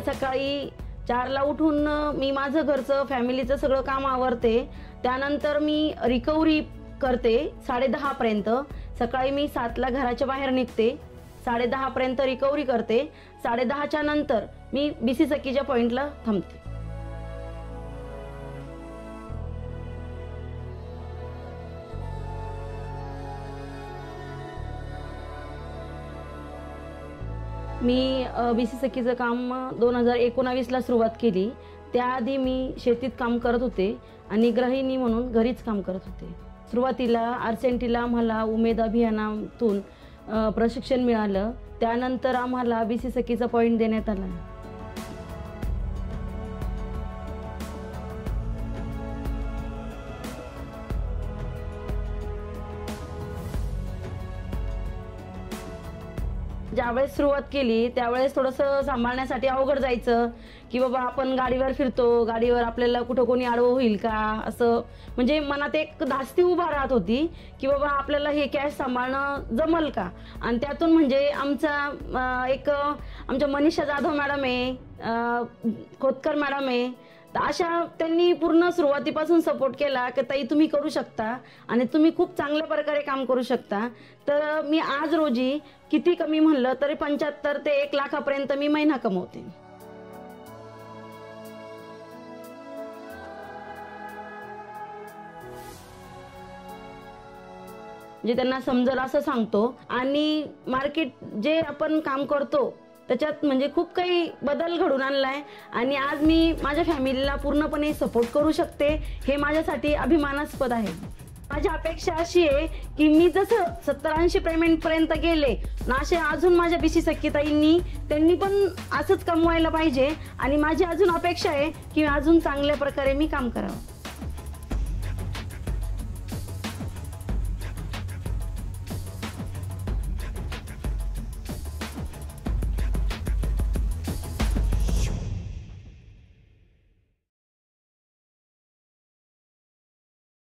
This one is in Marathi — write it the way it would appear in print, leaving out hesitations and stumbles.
सकाळी 4ला उठून मी माझं घरचं फॅमिलीचं सगळं काम आवरते। त्यानंतर मी रिकव्हरी करते 10:30 पर्यंत। सकाळी मी 7ला घराच्या बाहेर निघते, 10:30 पर्यंत रिकव्हरी करते। 10:30च्या नंतर मी बीसी सखीच्या पॉइंटला थांबते। मी बीसी सखीचं काम 2019ला सुरुवात केली। त्याआधी मी शेतीत काम करत होते आणि गृहिणी म्हणून घरीच काम करत होते। सुरुवातीला आरसेंटीला आम्हाला उमेद अभियानातून प्रशिक्षण मिळालं। त्यानंतर आम्हाला बीसी सखीचा पॉइंट देण्यात आला। ज्यावेळेस सुरुवात केली त्यावेळेस थोडंसं सांभाळण्यासाठी अवघड जायचं की बाबा आपण गाडीवर फिरतो, गाडीवर आपल्याला कुठं कोणी आडवं होईल का, असं म्हणजे मनात एक धास्ती उभा राहत होती की बाबा आपल्याला हे कॅश सांभाळणं जमल का। आणि त्यातून म्हणजे आमच्या मनीषा जाधव मॅडम आहे, खोतकर मॅडम आहे, तर अशा त्यांनी पूर्ण सुरुवातीपासून सपोर्ट केला की ताई तुम्ही करू शकता आणि तुम्ही खूप चांगल्या प्रकारे काम करू शकता। तर मी आज रोजी किती कमी म्हणलं तरी 75 ते 1 लाखापर्यंत मी महिना कमवते। जे त्यांना समजेल असं सांगतो आणि मार्केट जे आपण काम करतो त्याच्यात म्हणजे खूप काही बदल घडून आणलाय आणि आज मी माझ्या फॅमिलीला पूर्णपणे सपोर्ट करू शकते, हे माझ्यासाठी अभिमानास्पद आहे। माझी अपेक्षा अशी आहे की मी जसं 70-80 पेमेंट पर्यंत गेले ना, असे अजून माझ्या बीसी सखी ताईंनी त्यांनी पण असंच कमवायला पाहिजे आणि माझी अजून अपेक्षा आहे की अजून चांगल्या प्रकारे मी काम करावं।